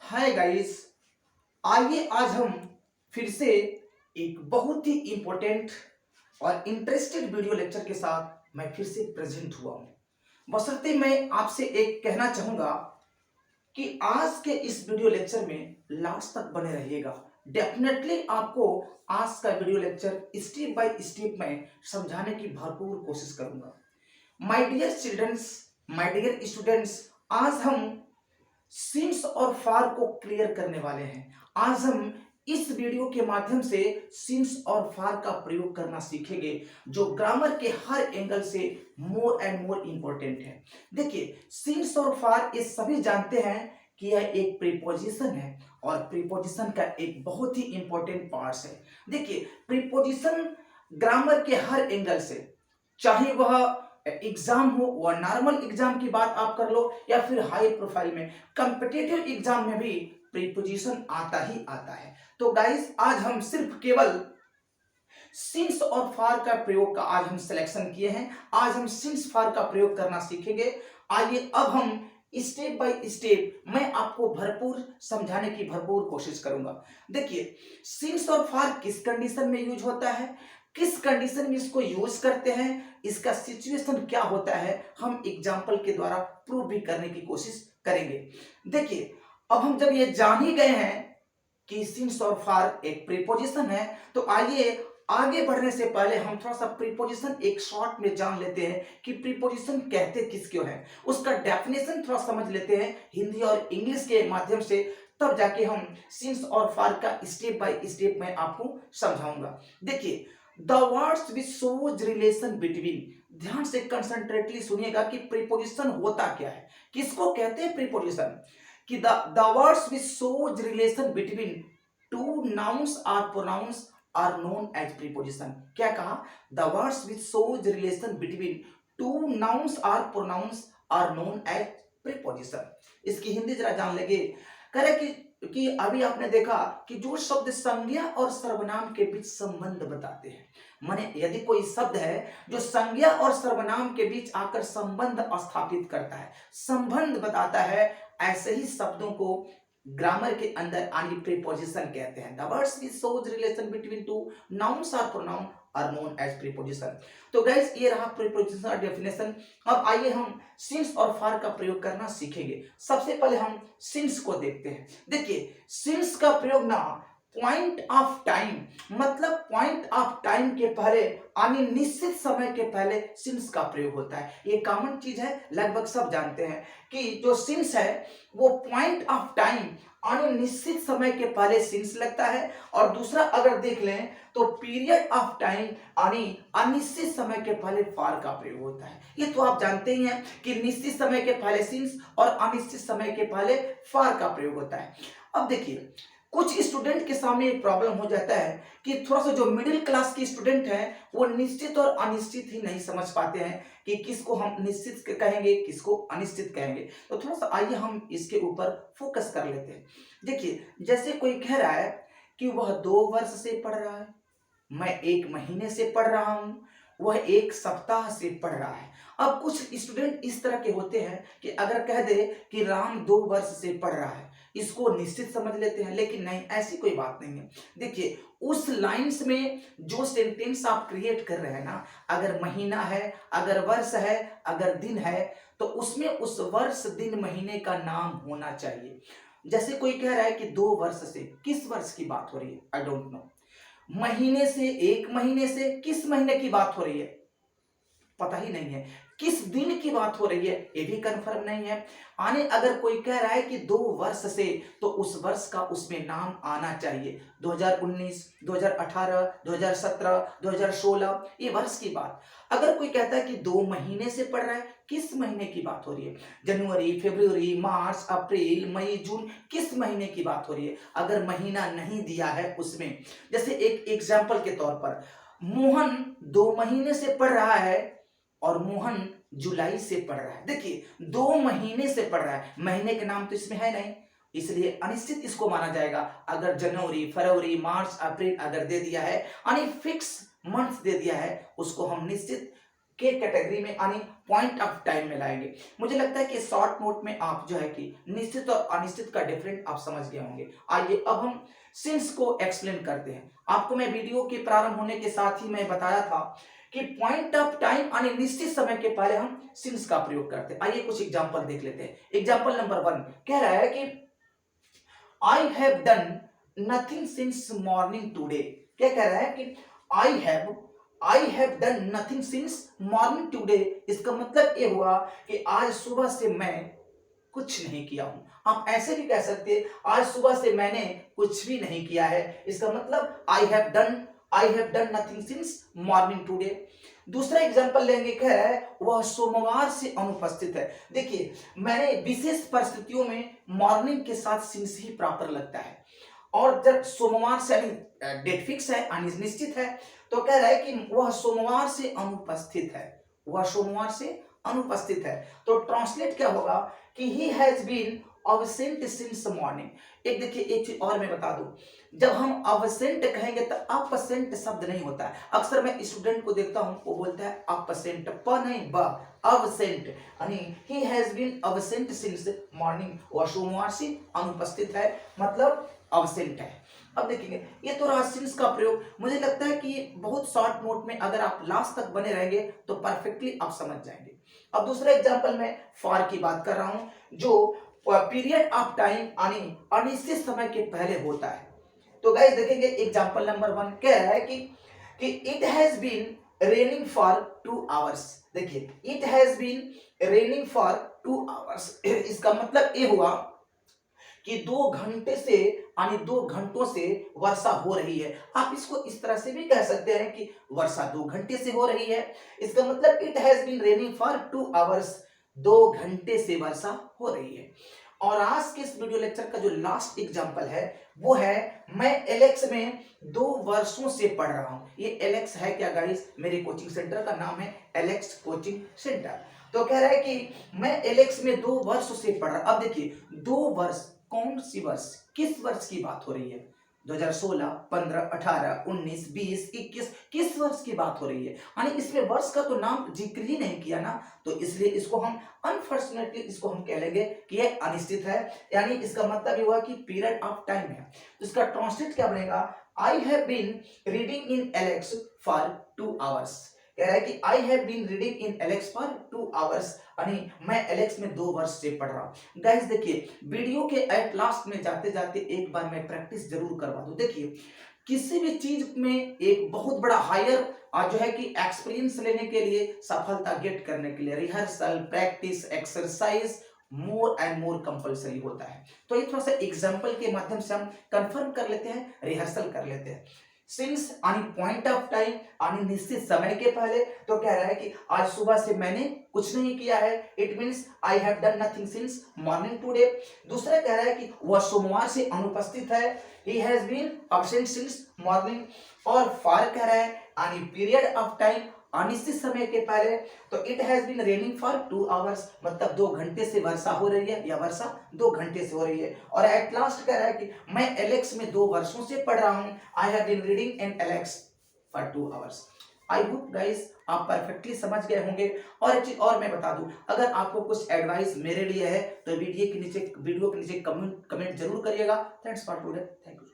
Hi guys. आइए आज हम फिर से एक बहुत ही इंपॉर्टेंट और इंटरेस्टेड वीडियो लेक्चर के साथ मैं फिर से प्रेजेंट हुआ हूं। बशर्ते मैं आपसे एक कहना चाहूंगा कि आज के इस वीडियो लेक्चर में लास्ट तक बने रहिएगा। डेफिनेटली आपको आज का video lecture step by step में समझाने की भरपूर कोशिश करूंगा। My dear childrens, my dear students, आज हम सिंस और फार को क्लियर करने वाले हैं। आज हम इस वीडियो के माध्यम से सिंस और फार का प्रयोग करना सीखेंगे, जो ग्रामर के हर एंगल से मोर एंड मोर इंपॉर्टेंट है। देखिए, सिंस और फार ये सभी जानते हैं कि यह एक प्रीपोजिशन है और प्रीपोजिशन का एक बहुत ही इंपॉर्टेंट पार्ट है। देखिए, प्रीपोजिशन ग्रामर के हर एंगल से, चाहे वह एग्जाम हो, वह नॉर्मल एग्जाम की बात आप कर लो या फिर हाई प्रोफाइल में कॉम्पिटिटिव एग्जाम में भी प्रीपोजिशन आता ही आता है। तो गाइस, आज हम सिर्फ केवल सिंस और फार का प्रयोग का आज हम सिलेक्शन किए हैं। आज हम सिंस फार का प्रयोग करना सीखेंगे। आइए अब हम स्टेप बाय स्टेप मैं आपको भरपूर समझाने की भरपूर कोशिश करूंगा। देखिए, सिंस और फार किस कंडीशन में यूज होता है, किस कंडीशन में इसको यूज करते हैं, इसका सिचुएशन क्या होता है, हम एग्जाम्पल के द्वारा प्रूव भी करने की कोशिश करेंगे। देखिए, अब हम जब ये जान ही गए हैं कि सिंस और फार एक प्रीपोजिशन है, तो आइए आगे बढ़ने से पहले हम थोड़ा सा प्रीपोजिशन एक शॉर्ट में जान लेते हैं कि प्रीपोजिशन कहते किसको हैं। उसका डेफिनेशन थोड़ा समझ लेते हैं हिंदी और इंग्लिश के माध्यम से, तब जाके हम सिंस और फार का स्टेप बाय स्टेप मैं आपको समझाऊंगा। देखिए, the words which shows relation between, ध्यान से कंसंट्रेटली सुनिएगा कि प्रीपोजिशन होता क्या है, किसको कहते हैं प्रीपोजिशन। कि the words which shows relation between two nouns or pronouns are known as preposition. क्या कहा? The words which shows relation between two nouns or pronouns are known as preposition. इसकी हिंदी जरा जान लेंगे। कह रहे कि अभी आपने देखा कि जो शब्द संज्ञा और सर्वनाम के बीच संबंध बताते हैं, माने यदि कोई शब्द है जो संज्ञा और सर्वनाम के बीच आकर संबंध स्थापित करता है, संबंध बताता है, ऐसे ही शब्दों को ग्रामर के अंदर आनी प्रीपोजिशन कहते हैं। The words which shows relation between two nouns or pronoun are known as preposition. तो गाइस, ये रहा प्रीपोजिशन का डेफिनेशन। अब आइए हम सिंस और फार का प्रयोग करना सीखेंगे। सबसे पहले हम सिंस को देखते हैं। देखिए, सिंस का प्रयोग ना पॉइंट ऑफ टाइम, मतलब पॉइंट ऑफ टाइम के पहले यानी निश्चित समय के पहले सिंस का प्रयोग होता है। ये कॉमन चीज है, लगभग सब जानते हैं कि जो सिंस है वो पॉइंट ऑफ टाइम यानी निश्चित समय के पहले सिंस लगता है। और दूसरा अगर देख लें तो पीरियड ऑफ टाइम यानी अनिश्चित समय के पहले फार का प्रयोग होता है। ये तो आप जानते ही हैं कि निश्चित समय के पहले सिंस और अनिश्चित समय के पहले फार का प्रयोग होता है। अब देखिए, कुछ स्टूडेंट के सामने एक प्रॉब्लम हो जाता है कि थोड़ा सा जो मिडिल क्लास के स्टूडेंट हैं वो निश्चित और अनिश्चित ही नहीं समझ पाते हैं कि किसको हम निश्चित कहेंगे, किसको अनिश्चित कहेंगे। तो थोड़ा सा आइए हम इसके ऊपर फोकस कर लेते हैं। देखिए, जैसे कोई कह रहा है कि वह 2 वर्ष से पढ़ रहा है, मैं 1 महीने से पढ़ रहा हूं, वह 1 सप्ताह से पढ़ रहा है। अब कुछ स्टूडेंट इस तरह के होते हैं कि अगर कह दे कि राम 2 वर्ष से पढ़ रहा है, इसको निश्चित समझ लेते हैं, लेकिन नहीं, ऐसी कोई बात नहीं है। देखिए, उस लाइंस में जो सेंटेंस आप क्रिएट कर रहे हैं ना, अगर महीना है, अगर वर्ष है, अगर दिन है, तो उसमें उस वर्ष दिन महीने का नाम होना चाहिए। जैसे कोई कह रहा है कि 2 वर्ष से, किस वर्ष की बात हो रही है? I don't know. महीने से, 1 महीने से, किस महीने की बात हो रही है? पता ही नहीं है। किस दिन की बात हो रही है? ये भी कंफर्म नहीं है। आने अगर कोई कह रहा है कि 2 वर्ष से, तो उस वर्ष का उसमें नाम आना चाहिए। 2019, 2018, 2017, 2016, ये वर्ष की बात। अगर कोई कहता है कि 2 महीने से पढ़ रहा है, किस महीने की बात हो रही है? जनवरी, फरवरी, मार्च, अप्रैल, मई, जून, किस महीने की बात हो रही है? अगर महीना नहीं दिया है उसमें, जैसे एक एग्जाम्पल के तौर पर, मोहन 2 महीने से पढ़ रहा है और मोहन जुलाई से पढ़ रहा है। देखिए, 2 महीने से पढ़ रहा है, महीने के नाम तो इसमें है नहीं, इसलिए अनिश्चित इसको माना जाएगा। अगर जनवरी, फरवरी, मार्च, अप्रैल अगर दे दिया है यानी फिक्स मंथ दे दिया है, उसको हम निश्चित के कैटेगरी में यानी पॉइंट ऑफ टाइम में लाएंगे। मुझे लगता है कि शॉर्ट नोट में आप जो है कि निश्चित और अनिश्चित का डिफरेंट आप समझ गए होंगे। आइए अब हम सिंस को एक्सप्लेन करते हैं। आपको मैं वीडियो के प्रारंभ होने के साथ ही मैं बताया था कि पॉइंट ऑफ टाइम यानी निश्चित समय के पहले हम सिंस का प्रयोग करते हैं। आइए कुछ एग्जांपल देख लेते हैं। एग्जांपल नंबर 1 कह रहा है कि I have done nothing since morning today. क्या कह रहा है कि I have done nothing since morning today. इसका मतलब ये हुआ कि आज सुबह से मैं कुछ नहीं किया हूं। आप ऐसे भी कह सकते हैं आज सुबह से मैंने कुछ भी नहीं किया है। इसका मतलब I have done nothing since morning today. दूसरा एग्जांपल लेंगे, कह रहा है वह सोमवार से अनुपस्थित है। देखिए मैंने विशेष परिस्थितियों में मॉर्निंग के साथ सिंस ही प्रॉपर लगता है, और जब सोमवार से डेट फिक्स है अनिश्चित है तो कह रहा है कि वह सोमवार से अनुपस्थित है। वह सोमवार से अनुपस्थित है तो ट्रांसलेट क्या होगा कि he has been absent since morning. एक देखिए एक चीज और मैं बता दूं, जब हम अब्सेंट कहेंगे तो अपसेंट शब्द नहीं होता है। अक्सर मैं स्टूडेंट को देखता हूं वो बोलता है अपसेंट, प नहीं ब, अब्सेंट यानी he has been absent since morning. वह सोमवार से अनुपस्थित है मतलब अब्सेंट है। अब देखेंगे ये तो रहा सिंस का प्रयोग। मुझे लगता है कि बहुत शॉर्ट नोट में अगर आप लास्ट तक बने रहेंगे तो परफेक्टली आप समझ जाएंगे। अब दूसरा एग्जांपल में फॉर की बात कर रहा हूं जो पीरियड ऑफ टाइम यानी अनिश्चित समय के पहले होता है। तो गाइस देखेंगे एग्जांपल नंबर 1 कह रहा है कि it has been raining for 2 hours. देखिए it has been raining for 2 hours इसका मतलब ये हुआ कि 2 घंटे से यानी 2 घंटों से वर्षा हो रही है। आप इसको इस तरह से भी कह सकते हैं कि वर्षा 2 घंटे से हो रही है। इसका मतलब it has been raining for 2 hours, 2 घंटे से वर्षा हो रही है। और आज के इस वीडियो लेक्चर का जो लास्ट एग्जांपल है वो है मैं एलेक्स में 2 वर्षों से पढ़ रहा हूं। ये एलेक्स है क्या गाइस? मेरे कोचिंग सेंटर का नाम है एलेक्स कोचिंग सेंटर। तो कह रहा है कि मैं एलेक्स में 2 वर्षों से पढ़ रहा। अब देखिए 2 वर्ष कौन सी वर्ष, किस वर्ष की बात हो रही है? 2016, 15, 18, 19, 20, 21 किस वर्ष की बात हो रही है? यानी इसमें वर्ष का तो नाम जिक्र ही नहीं किया ना, तो इसलिए इसको हम अनफॉर्चुनेटली इसको हम कह लेंगे कि यह अनिश्चित है। यानी इसका मतलब ये हुआ कि पीरियड ऑफ टाइम है। तो इसका ट्रांसलेट क्या बनेगा? I have been reading in Alex for 2 hours. कह रहा है कि I have been reading in Alex for 2 hours यानी मैं एलेक्स में 2 वर्ष से पढ़ रहा हूं। गाइस देखिए वीडियो के एट लास्ट में जाते जाते एक बार मैं प्रैक्टिस जरूर करवा दूं। देखिए किसी भी चीज में एक बहुत बड़ा हायर जो है कि एक्सपीरियंस लेने के लिए, सफलता गेट करने के लिए rehearsal, practice, exercise more and more compulsory होता है। तो ये थोड़ा सा एग्जांपल के माध्यम से हम कंफर्म कर लेते हैं, रिहर्सल कर लेते हैं। सिंस यानी पॉइंट ऑफ टाइम यानी निश्चित समय के पहले। तो कह रहा है कि आज सुबह से मैंने कुछ नहीं किया है, it means I have done nothing since morning today. दूसरा कह रहा है कि वह सोमवार से अनुपस्थित है, he has been absent since morning. और फॉर कह रहा है यानी पीरियड ऑफ टाइम अनिश्चित समय के पहले। तो it has been raining for 2 hours मतलब 2 घंटे से वर्षा हो रही है या वर्षा 2 घंटे से हो रही है। और एट लास्ट कह रहा है कि मैं एलेक्स में 2 वर्षों से पढ़ रहा हूं, I have been reading in Alex for 2 hours. I hope guys आप परफेक्टली समझ गए होंगे। और एक चीज और मैं बता दूं, अगर आपको कुछ एडवाइस मेरे लिए है तो वीडियो के नीचे कमेंट जरूर करिएगा। Thanks for today, thank you.